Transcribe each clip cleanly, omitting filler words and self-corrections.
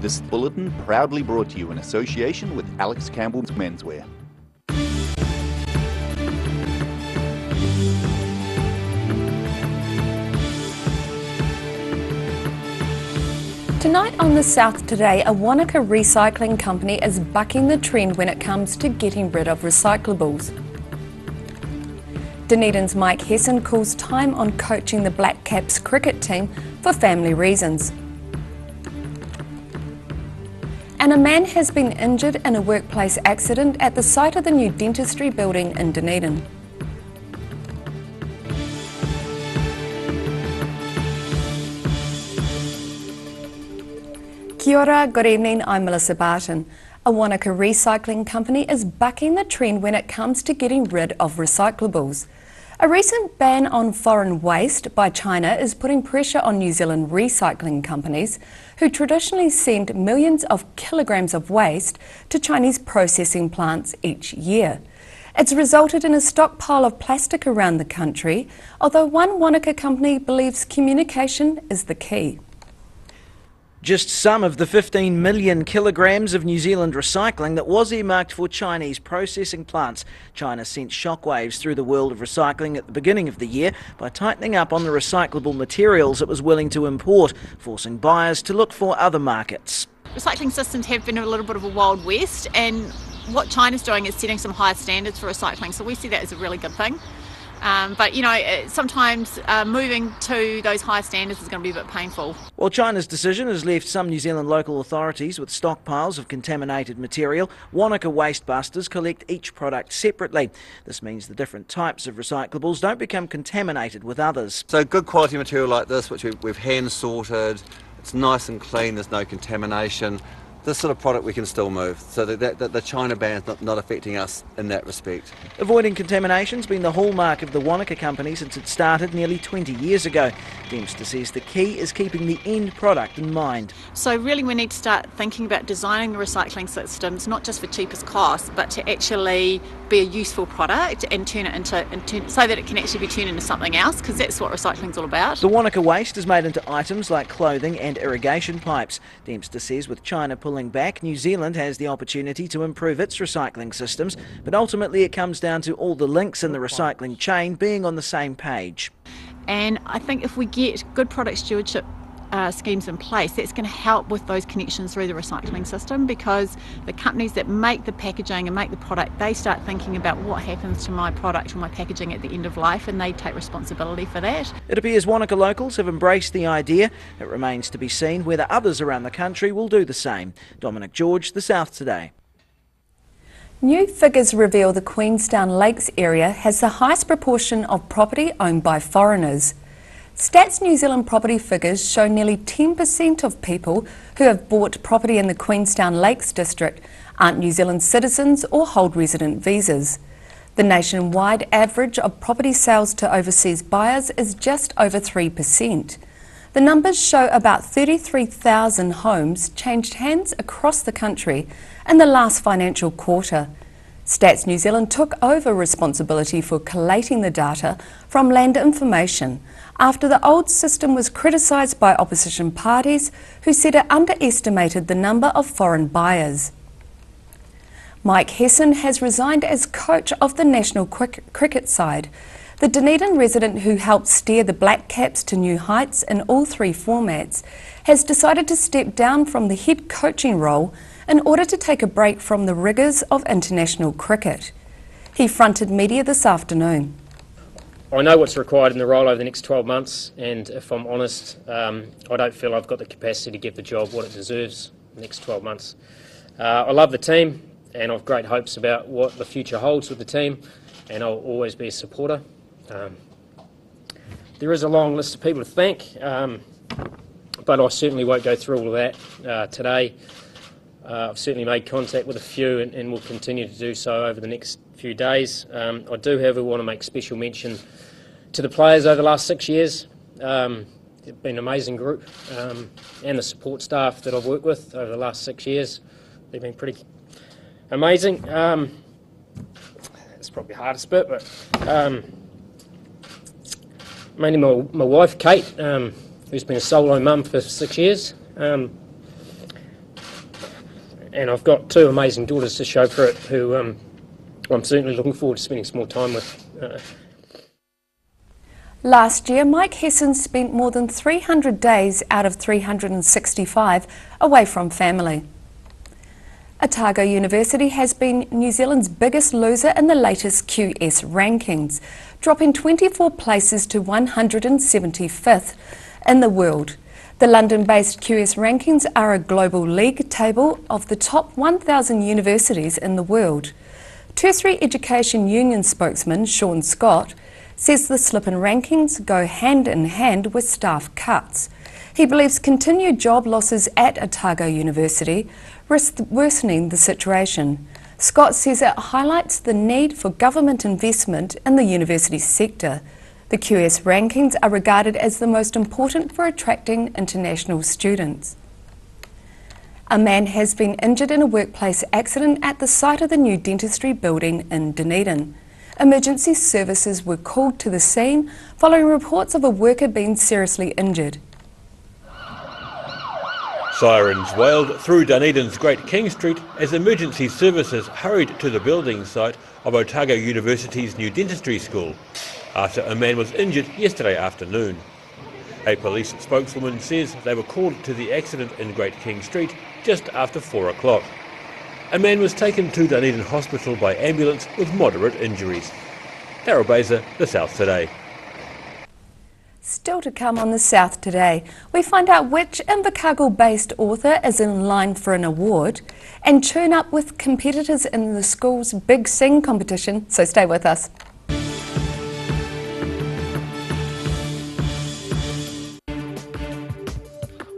This bulletin proudly brought to you in association with Alex Campbell's Menswear. Tonight on The South Today, a Wanaka recycling company is bucking the trend when it comes to getting rid of recyclables. Dunedin's Mike Hesson calls time on coaching the Black Caps cricket team for family reasons. And a man has been injured in a workplace accident at the site of the new dentistry building in Dunedin. Kia ora, good evening, I'm Melissa Barton. A Wanaka recycling company is bucking the trend when it comes to getting rid of recyclables. A recent ban on foreign waste by China is putting pressure on New Zealand recycling companies who traditionally send millions of kilograms of waste to Chinese processing plants each year. It's resulted in a stockpile of plastic around the country, although one Wanaka company believes communication is the key. Just some of the 15 million kilograms of New Zealand recycling that was earmarked for Chinese processing plants. China sent shockwaves through the world of recycling at the beginning of the year by tightening up on the recyclable materials it was willing to import, forcing buyers to look for other markets. Recycling systems have been a little bit of a wild west, and what China's doing is setting some higher standards for recycling, so we see that as a really good thing. But you know, sometimes moving to those higher standards is going to be a bit painful. Well, China's decision has left some New Zealand local authorities with stockpiles of contaminated material. Wanaka Waste Busters collect each product separately. This means the different types of recyclables don't become contaminated with others. So good quality material like this, which we've hand sorted, it's nice and clean, there's no contamination. This sort of product we can still move, so that the China ban is not affecting us in that respect. Avoiding contamination has been the hallmark of the Wanaka company since it started nearly 20 years ago. Dempster says the key is keeping the end product in mind. So really we need to start thinking about designing the recycling systems not just for cheapest cost, but to actually be a useful product and turn it into so that it can actually be turned into something else, because that's what recycling's all about. The Wanaka waste is made into items like clothing and irrigation pipes. Dempster says with China pulling back, New Zealand has the opportunity to improve its recycling systems, but ultimately it comes down to all the links in the recycling chain being on the same page. And I think if we get good product stewardship schemes in place, that's going to help with those connections through the recycling system, because the companies that make the packaging and make the product, they start thinking about what happens to my product or my packaging at the end of life, and they take responsibility for that. It appears Wanaka locals have embraced the idea. It remains to be seen whether others around the country will do the same. Dominic George, The South Today. New figures reveal the Queenstown Lakes area has the highest proportion of property owned by foreigners. Stats New Zealand property figures show nearly 10% of people who have bought property in the Queenstown Lakes district aren't New Zealand citizens or hold resident visas. The nationwide average of property sales to overseas buyers is just over 3%. The numbers show about 33,000 homes changed hands across the country in the last financial quarter. Stats New Zealand took over responsibility for collating the data from Land Information after the old system was criticised by opposition parties who said it underestimated the number of foreign buyers. Mike Hesson has resigned as coach of the national cricket side. The Dunedin resident who helped steer the Black Caps to new heights in all three formats has decided to step down from the head coaching role in order to take a break from the rigours of international cricket. He fronted media this afternoon. I know what's required in the role over the next 12 months, and if I'm honest, I don't feel I've got the capacity to give the job what it deserves in the next 12 months. I love the team, and I've great hopes about what the future holds with the team, and I'll always be a supporter. There is a long list of people to thank, but I certainly won't go through all of that today. I've certainly made contact with a few and will continue to do so over the next few days. I do, however, want to make special mention to the players over the last 6 years. They've been an amazing group, and the support staff that I've worked with over the last 6 years. They've been pretty amazing. It's probably the hardest bit, but mainly my wife, Kate, who's been a solo mum for 6 years. And I've got two amazing daughters to show for it who I'm certainly looking forward to spending some more time with. Last year, Mike Hesson spent more than 300 days out of 365 away from family. Otago University has been New Zealand's biggest loser in the latest QS rankings, dropping 24 places to 175th in the world. The London-based QS rankings are a global league table of the top 1,000 universities in the world. Tertiary Education Union spokesman Sean Scott says the slip in rankings go hand in hand with staff cuts. He believes continued job losses at Otago University risk worsening the situation. Scott says it highlights the need for government investment in the university sector. The QS rankings are regarded as the most important for attracting international students. A man has been injured in a workplace accident at the site of the new dentistry building in Dunedin. Emergency services were called to the scene following reports of a worker being seriously injured. Sirens wailed through Dunedin's Great King Street as emergency services hurried to the building site of Otago University's new dentistry school after a man was injured yesterday afternoon. A police spokeswoman says they were called to the accident in Great King Street just after 4 o'clock. A man was taken to Dunedin Hospital by ambulance with moderate injuries. Daryl Baser, The South Today. Still to come on The South Today, we find out which Invercargill-based author is in line for an award and tune up with competitors in the school's Big Sing competition, so stay with us.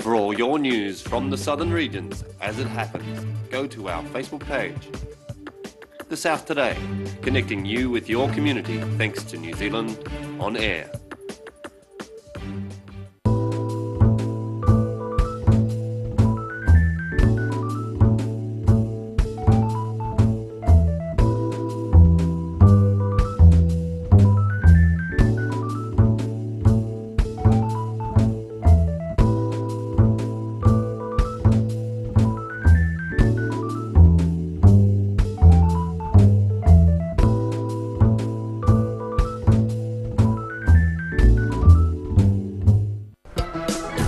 For all your news from the southern regions as it happens, go to our Facebook page. The South Today, connecting you with your community thanks to New Zealand On Air.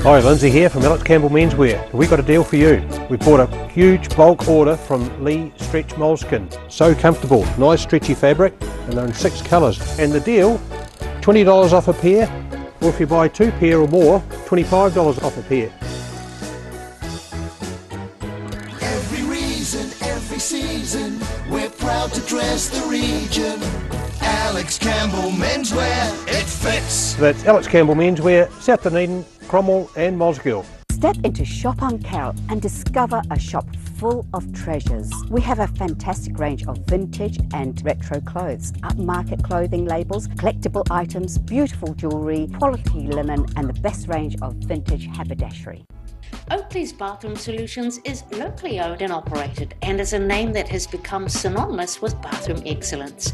Hi, Lindsay here from Alex Campbell Menswear. We've got a deal for you. We've bought a huge bulk order from Lee Stretch Moleskin. So comfortable, nice stretchy fabric, and they're in 6 colours. And the deal, $20 off a pair, or if you buy 2 pair or more, $25 off a pair. Every reason, every season, we're proud to dress the region. Alex Campbell Menswear, it fits. So that's Alex Campbell Menswear, South Dunedin, Cromwell and Mosgiel. Step into Shop on Carroll and discover a shop full of treasures. We have a fantastic range of vintage and retro clothes, upmarket clothing labels, collectible items, beautiful jewellery, quality linen and the best range of vintage haberdashery. Oakley's Bathroom Solutions is locally owned and operated and is a name that has become synonymous with bathroom excellence.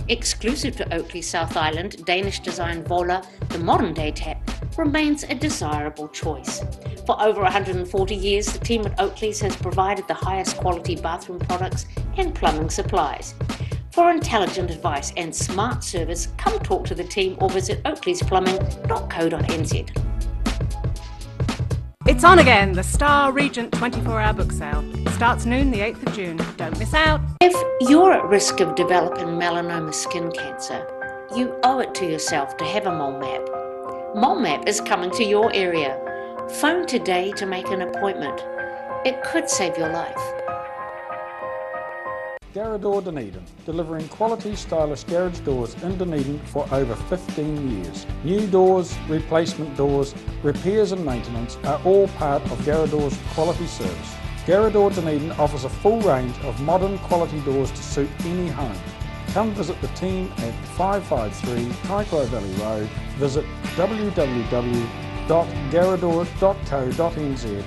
Exclusive to Oakley South Island, Danish design Vola, the modern day tap, remains a desirable choice. For over 140 years, the team at Oakley's has provided the highest quality bathroom products and plumbing supplies. For intelligent advice and smart service, come talk to the team or visit oakleysPlumbing.co.nz. It's on again, the Star Regent 24-hour book sale. It starts noon the 8th of June. Don't miss out. If you're at risk of developing melanoma skin cancer, you owe it to yourself to have a mole map. Mole Map is coming to your area. Phone today to make an appointment. It could save your life. Garrador Dunedin, delivering quality stylish garage doors in Dunedin for over 15 years. New doors, replacement doors, repairs and maintenance are all part of Garrador's quality service. Garrador Dunedin offers a full range of modern quality doors to suit any home. Come visit the team at 553 Kaikoai Valley Road. Visit www.garrador.co.nz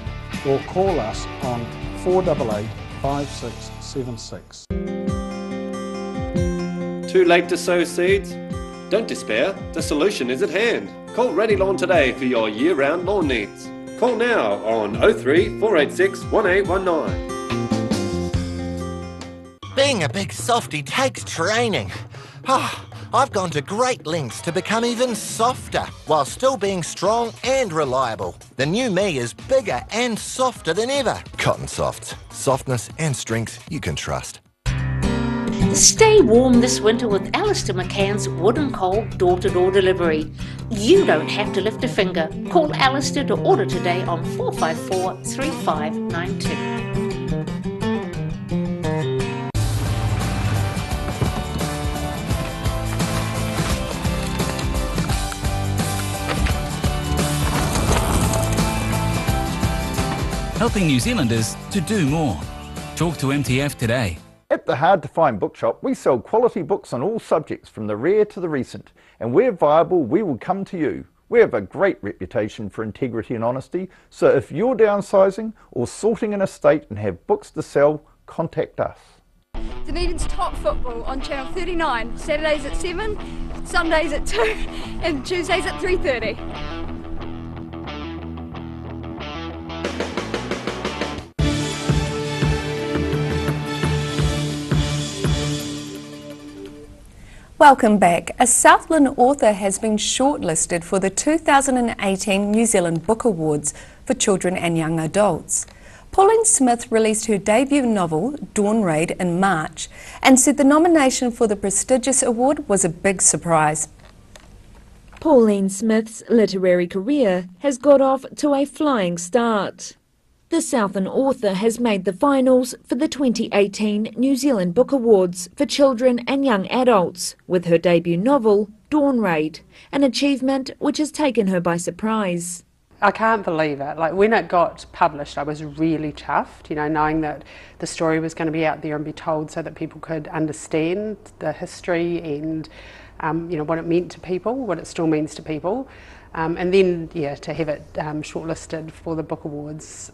or call us on 488 5676. Too late to sow seeds? Don't despair, the solution is at hand. Call Ready Lawn today for your year-round lawn needs. Call now on 03 486 1819. Being a big softie takes training. I've gone to great lengths to become even softer while still being strong and reliable. The new me is bigger and softer than ever. Cotton Softs. Softness and strength you can trust. Stay warm this winter with Alistair McCann's Wood and Coal door-to-door delivery. You don't have to lift a finger. Call Alistair to order today on 454 3592. Helping New Zealanders to do more. Talk to MTF today. At the Hard to Find Bookshop, we sell quality books on all subjects, from the rare to the recent. And where viable, we will come to you. We have a great reputation for integrity and honesty, so if you're downsizing or sorting an estate and have books to sell, contact us. Dunedin's Top Football on Channel 39, Saturdays at 7, Sundays at 2 and Tuesdays at 3:30. Welcome back. A Southland author has been shortlisted for the 2018 New Zealand Book Awards for children and young adults. Pauline Smith released her debut novel, Dawn Raid, in March and said the nomination for the prestigious award was a big surprise. Pauline Smith's literary career has got off to a flying start. The Southern author has made the finals for the 2018 New Zealand Book Awards for children and young adults with her debut novel, Dawn Raid, an achievement which has taken her by surprise. I can't believe it. Like, when it got published, I was really chuffed, you know, knowing that the story was going to be out there and be told so that people could understand the history and, you know, what it meant to people, what it still means to people. And then, yeah, to have it shortlisted for the Book Awards,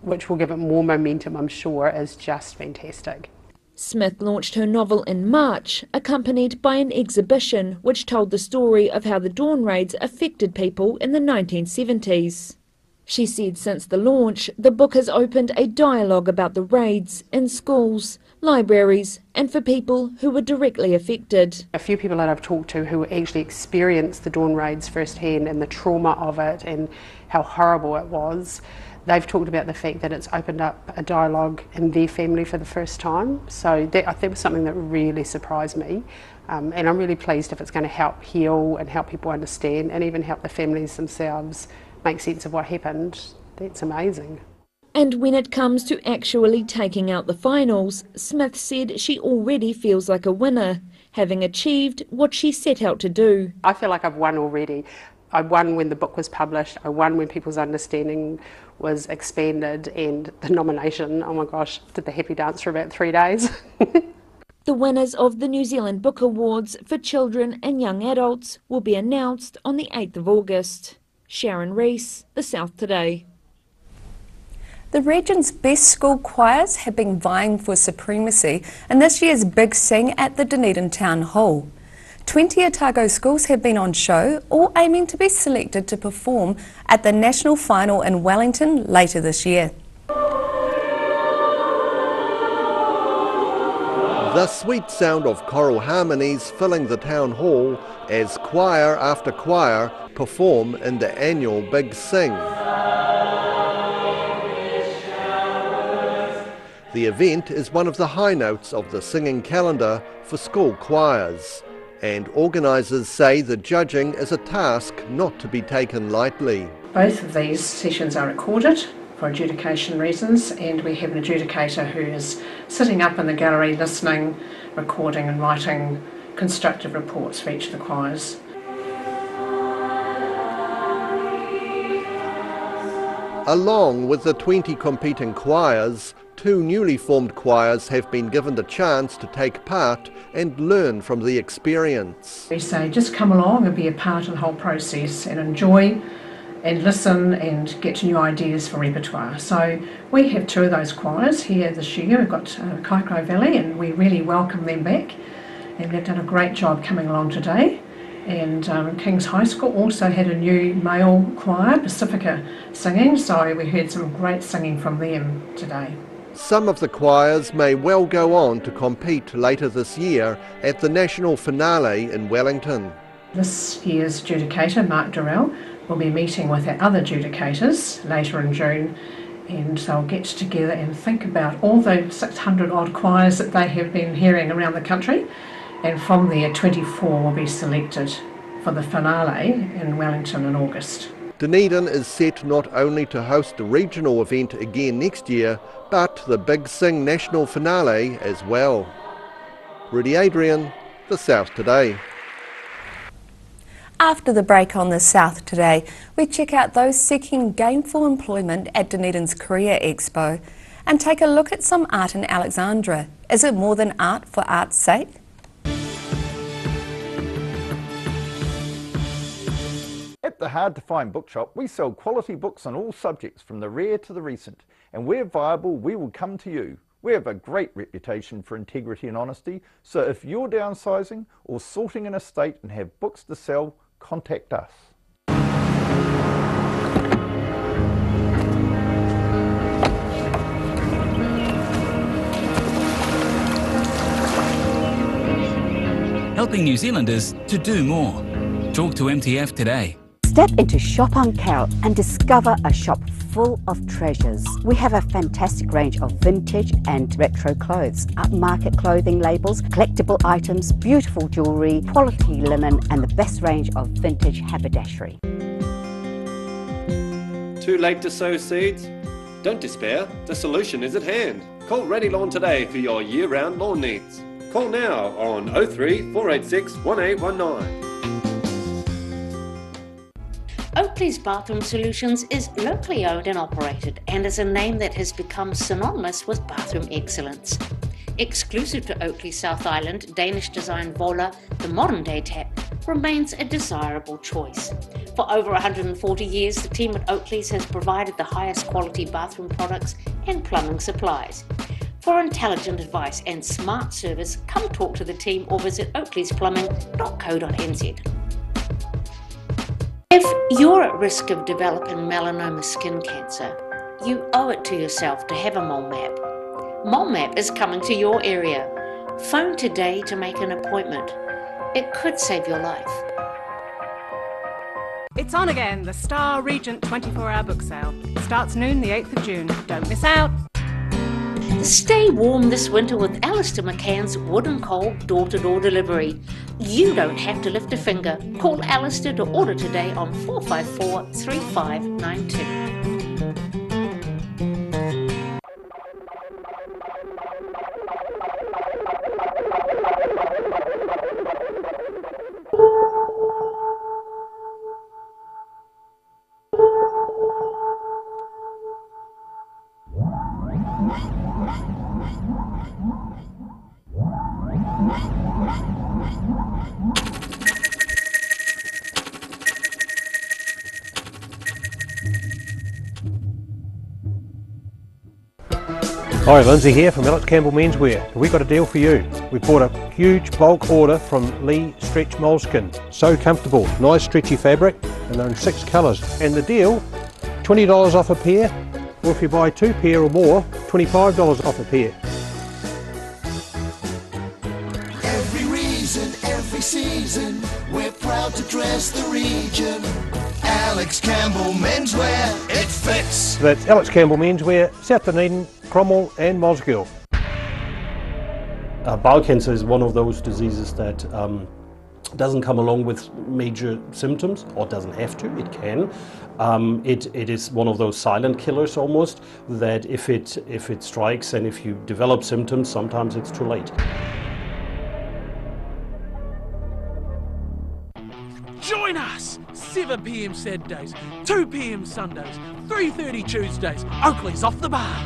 which will give it more momentum, I'm sure, is just fantastic. Smith launched her novel in March, accompanied by an exhibition which told the story of how the Dawn Raids affected people in the 1970s. She said since the launch, the book has opened a dialogue about the raids in schools, libraries, and for people who were directly affected. A few people that I've talked to who actually experienced the Dawn Raids firsthand and the trauma of it and how horrible it was, they've talked about the fact that it's opened up a dialogue in their family for the first time. So that was something that really surprised me. And I'm really pleased if it's going to help heal and help people understand and even help the families themselves make sense of what happened. That's amazing. And when it comes to actually taking out the finals, Smith said she already feels like a winner, having achieved what she set out to do. I feel like I've won already. I won when the book was published, I won when people's understanding was expanded, and the nomination, oh my gosh, did the happy dance for about 3 days. The winners of the New Zealand Book Awards for children and young adults will be announced on the 8th of August. Sharon Rees, The South Today. The region's best school choirs have been vying for supremacy in this year's Big Sing at the Dunedin Town Hall. 20 Otago schools have been on show, all aiming to be selected to perform at the national final in Wellington later this year. The sweet sound of choral harmonies filling the town hall as choir after choir perform in the annual Big Sing. The event is one of the high notes of the singing calendar for school choirs, and organisers say the judging is a task not to be taken lightly. Both of these sessions are recorded for adjudication reasons, and we have an adjudicator who is sitting up in the gallery listening, recording and writing constructive reports for each of the choirs. Along with the 20 competing choirs, 2 newly formed choirs have been given the chance to take part and learn from the experience. We say just come along and be a part of the whole process and enjoy and listen and get new ideas for repertoire. So we have 2 of those choirs here this year. We've got Kaikorai Valley, and we really welcome them back, and they've done a great job coming along today. And King's High School also had a new male choir, Pacifica, singing, so we heard some great singing from them today. Some of the choirs may well go on to compete later this year at the national finale in Wellington. This year's adjudicator, Mark Durrell, will be meeting with our other adjudicators later in June, and they'll get together and think about all the 600 odd choirs that they have been hearing around the country, and from there 24 will be selected for the finale in Wellington in August. Dunedin is set not only to host a regional event again next year, but the Big Sing national finale as well. Rudy Adrian, The South Today. After the break on The South Today, we check out those seeking gainful employment at Dunedin's Career Expo and take a look at some art in Alexandra. Is it more than art for art's sake? At the Hard to Find Bookshop, we sell quality books on all subjects from the rare to the recent, and where viable, we will come to you. We have a great reputation for integrity and honesty, so if you're downsizing or sorting an estate and have books to sell, contact us. Helping New Zealanders to do more. Talk to MTF today. Step into Shop on Carrot and discover a shop full of treasures. We have a fantastic range of vintage and retro clothes, upmarket clothing labels, collectible items, beautiful jewellery, quality linen and the best range of vintage haberdashery. Too late to sow seeds? Don't despair, the solution is at hand. Call Ready Lawn today for your year-round lawn needs. Call now on 03 486 1819. Oakley's Bathroom Solutions is locally owned and operated and is a name that has become synonymous with bathroom excellence. Exclusive to Oakley South Island, Danish design Vola, the modern day tap, remains a desirable choice. For over 140 years, the team at Oakley's has provided the highest quality bathroom products and plumbing supplies. For intelligent advice and smart service, come talk to the team or visit oakleysplumbing.co.nz. If you're at risk of developing melanoma skin cancer, you owe it to yourself to have a mole map. Mole Map is coming to your area. Phone today to make an appointment. It could save your life. It's on again, the Star Regent 24-hour book sale. Starts noon the 8th of June. Don't miss out. Stay warm this winter with Alistair McCann's Wood and Coal door-to-door delivery. You don't have to lift a finger. Call Alistair to order today on 454 3592. Hi, Lindsay here from Alex Campbell Menswear. We've got a deal for you. We've bought a huge bulk order from Lee Stretch Moleskin. So comfortable, nice stretchy fabric, and they're in 6 colours. And the deal, $20 off a pair, or if you buy 2 pair or more, $25 off a pair. Every reason, every season, we're proud to dress the region. Alex Campbell Menswear, it fits. So that's Alex Campbell Menswear, South Dunedin, Cromwell and Mosgiel. Bowel cancer is one of those diseases that doesn't come along with major symptoms, or doesn't have to, it can. It is one of those silent killers almost, that if it strikes and if you develop symptoms, sometimes it's too late. Join us! 7 p.m. Saturdays, 2 p.m. Sundays, 3:30 Tuesdays. Oakley's off the bar.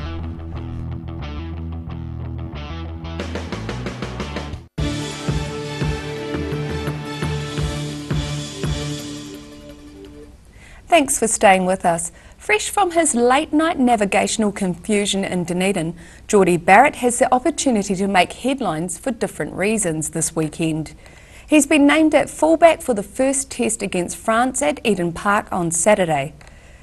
Thanks for staying with us. Fresh from his late-night navigational confusion in Dunedin, Geordie Barrett has the opportunity to make headlines for different reasons this weekend. He's been named at fullback for the first test against France at Eden Park on Saturday.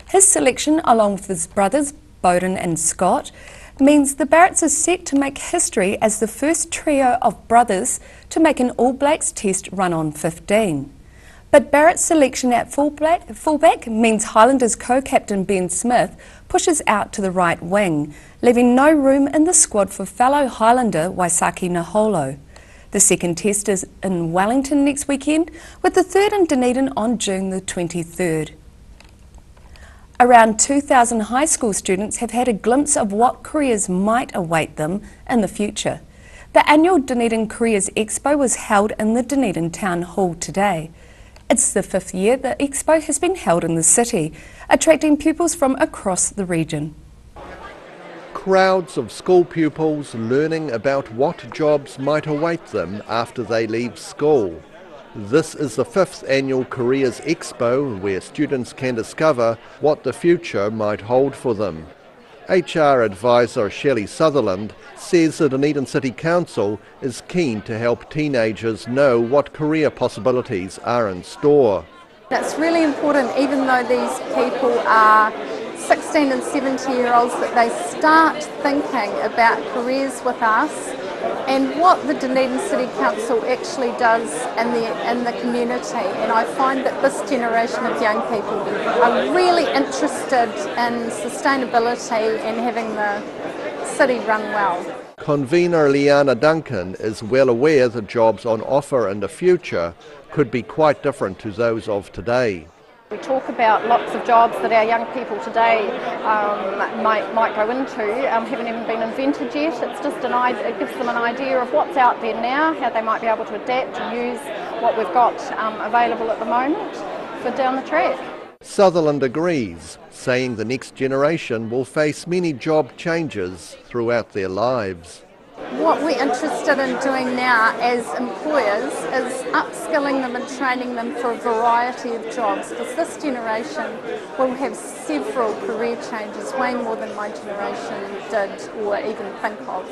His selection, along with his brothers Bowden and Scott, means the Barretts are set to make history as the first trio of brothers to make an All Blacks test run on 15. But Barrett's selection at fullback means Highlanders co-captain Ben Smith pushes out to the right wing, leaving no room in the squad for fellow Highlander Waisake Naholo. The second test is in Wellington next weekend, with the third in Dunedin on June the 23rd. Around 2,000 high school students have had a glimpse of what careers might await them in the future. The annual Dunedin Careers Expo was held in the Dunedin Town Hall today. It's the 5th year the expo has been held in the city, attracting pupils from across the region. Crowds of school pupils learning about what jobs might await them after they leave school. This is the 5th annual Careers Expo, where students can discover what the future might hold for them. HR advisor Shelley Sutherland says the Dunedin City Council is keen to help teenagers know what career possibilities are in store. It's really important, even though these people are 16 and 17-year-olds, that they start thinking about careers with us and what the Dunedin City Council actually does in the community. And I find that this generation of young people are really interested in sustainability and having the city run well. Convener Liana Duncan is well aware the jobs on offer in the future could be quite different to those of today. We talk about lots of jobs that our young people today might go into, haven't even been invented yet. It's just it gives them an idea of what's out there now, how they might be able to adapt and use what we've got available at the moment for down the track. Sutherland agrees, saying the next generation will face many job changes throughout their lives. What we're interested in doing now as employers is upskilling them and training them for a variety of jobs, because this generation will have several career changes, way more than my generation did or even think of.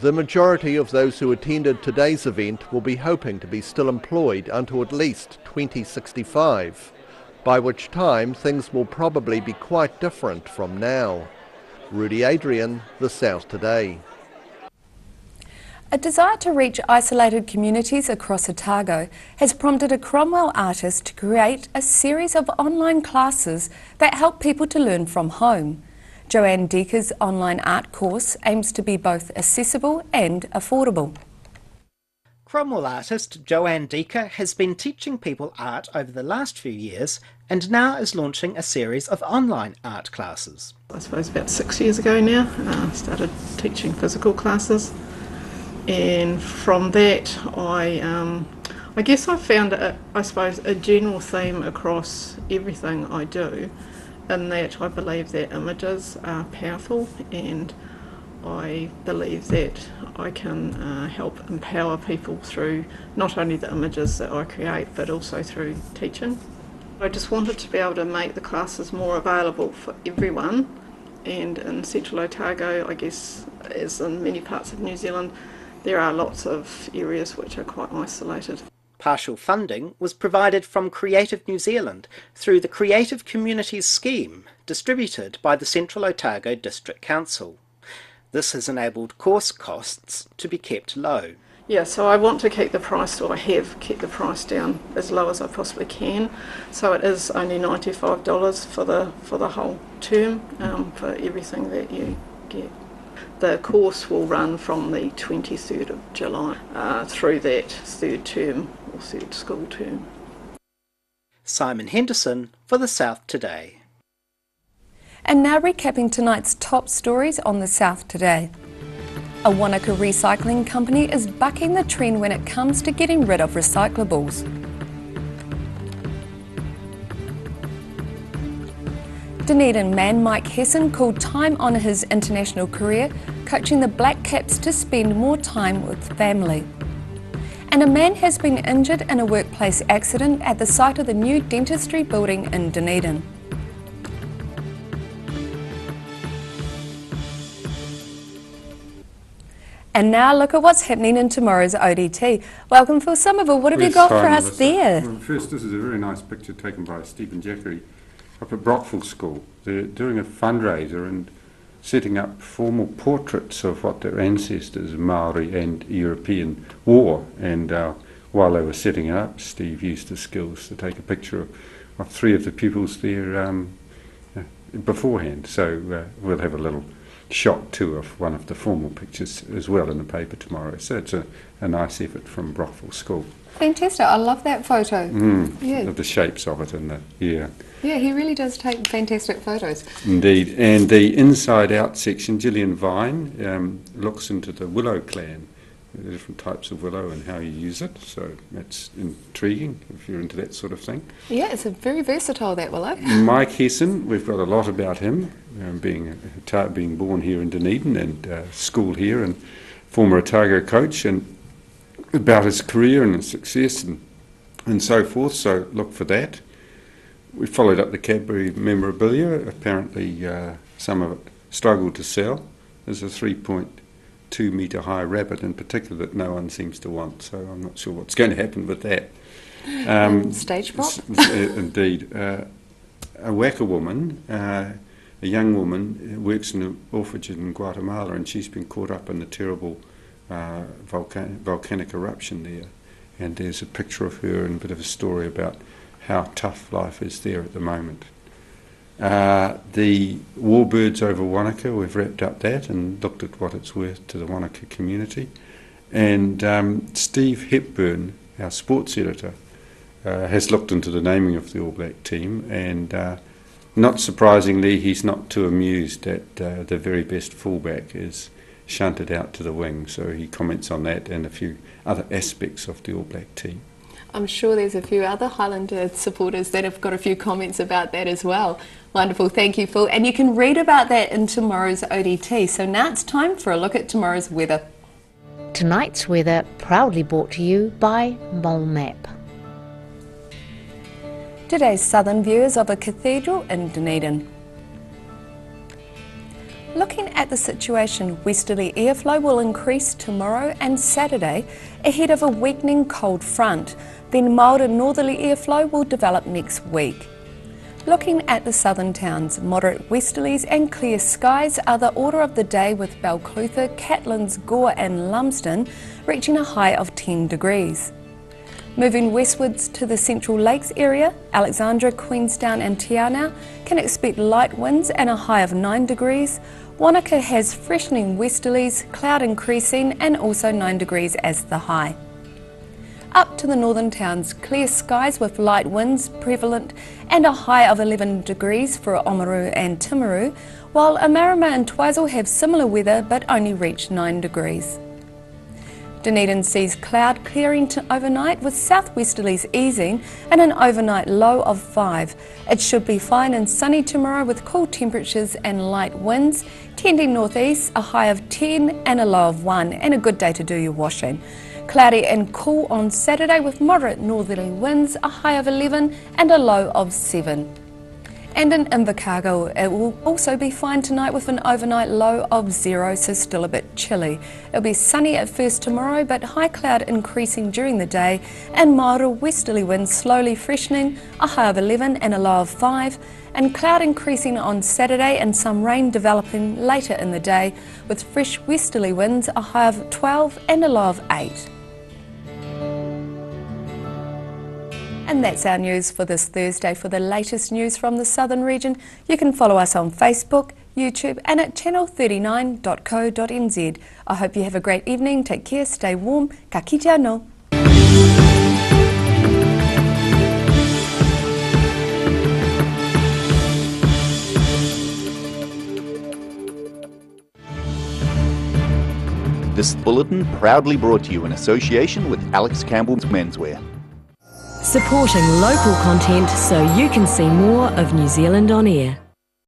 The majority of those who attended today's event will be hoping to be still employed until at least 2065, by which time things will probably be quite different from now. Rudy Adrian, The South Today. A desire to reach isolated communities across Otago has prompted a Cromwell artist to create a series of online classes that help people to learn from home. Joanne Deeker's online art course aims to be both accessible and affordable. Cromwell artist Joanne Deeker has been teaching people art over the last few years and now is launching a series of online art classes. I suppose about 6 years ago now, I started teaching physical classes. And from that, I guess I found, a general theme across everything I do, in that I believe that images are powerful, and I believe that I can help empower people through not only the images that I create, but also through teaching. I just wanted to be able to make the classes more available for everyone, and in Central Otago, I guess, as in many parts of New Zealand, there are lots of areas which are quite isolated. Partial funding was provided from Creative New Zealand through the Creative Communities Scheme, distributed by the Central Otago District Council. This has enabled course costs to be kept low. Yeah, so I want to keep the price, or I have kept the price down as low as I possibly can. So it is only $95 for the whole term, for everything that you get. The course will run from the 23rd of July through that third term or third school term. Simon Henderson for The South Today. And now recapping tonight's top stories on The South Today. A Wanaka recycling company is bucking the trend when it comes to getting rid of recyclables. Dunedin man Mike Hesson called time on his international career, coaching the Black Caps to spend more time with family. And a man has been injured in a workplace accident at the site of the new dentistry building in Dunedin. And now look at what's happening in tomorrow's ODT. Welcome, Phil Somerville. What have you got for us there? Well, first, this is a very nice picture taken by Stephen Jackery up at Brockville School. They're doing a fundraiser and setting up formal portraits of what their ancestors, Maori and European, wore. And while they were setting it up, Steve used his skills to take a picture of 3 of the pupils there beforehand. So we'll have a little shot too of one of the formal pictures as well in the paper tomorrow. So it's a nice effort from Brockville School. Fantastic. I love that photo. Yeah. Of the shapes of it and Yeah, he really does take fantastic photos. Indeed. And the inside out section, Gillian Vine looks into the willow clan, the different types of willow and how you use it. So that's intriguing if you're into that sort of thing. Yeah, it's a very versatile, that willow. Mike Hesson, we've got a lot about him, being born here in Dunedin and schooled here, and former Otago coach, and about his career and his success and so forth. So look for that. We followed up the Cadbury memorabilia. Apparently some of it struggled to sell. There's a 3.2 metre high rabbit in particular that no one seems to want, so I'm not sure what's going to happen with that. Stage prop? Indeed. A Waka woman, a young woman, works in an orphanage in Guatemala, and she's been caught up in the terrible volcanic eruption there. And there's a picture of her and a bit of a story about how tough life is there at the moment. The warbirds over Wanaka, we've wrapped up that and looked at what it's worth to the Wanaka community. And Steve Hepburn, our sports editor, has looked into the naming of the All Black team, and not surprisingly, he's not too amused that the very best fullback is shunted out to the wing. So he comments on that and a few other aspects of the All Black team. I'm sure there's a few other Highlander supporters that have got a few comments about that as well. Wonderful, thank you, Phil. And you can read about that in tomorrow's ODT. So now it's time for a look at tomorrow's weather. Tonight's weather proudly brought to you by Mole Map. Today's southern views of a cathedral in Dunedin. Looking at the situation, westerly airflow will increase tomorrow and Saturday ahead of a weakening cold front. Then milder northerly airflow will develop next week. Looking at the southern towns, moderate westerlies and clear skies are the order of the day, with Balclutha, Catlins, Gore and Lumsden reaching a high of 10 degrees. Moving westwards to the Central Lakes area, Alexandra, Queenstown and Te Anau can expect light winds and a high of 9 degrees. Wanaka has freshening westerlies, cloud increasing and also 9 degrees as the high. Up to the northern towns, clear skies with light winds prevalent and a high of 11 degrees for Oamaru and Timaru, while Amarama and Twizel have similar weather but only reach 9 degrees. Dunedin sees cloud clearing overnight with southwesterlies easing and an overnight low of 5. It should be fine and sunny tomorrow with cool temperatures and light winds, tending northeast, a high of 10 and a low of 1, and a good day to do your washing. Cloudy and cool on Saturday with moderate northerly winds, a high of 11 and a low of 7. And in Invercargill, it will also be fine tonight with an overnight low of 0, so still a bit chilly. It'll be sunny at first tomorrow, but high cloud increasing during the day and milder westerly winds slowly freshening, a high of 11 and a low of 5, and cloud increasing on Saturday and some rain developing later in the day with fresh westerly winds, a high of 12 and a low of 8. And that's our news for this Thursday. For the latest news from the Southern region, you can follow us on Facebook, YouTube and at channel39.co.nz. I hope you have a great evening. Take care, stay warm. Ka kite anō. This bulletin proudly brought to you in association with Alex Campbell's Menswear. Supporting local content so you can see more of New Zealand on air.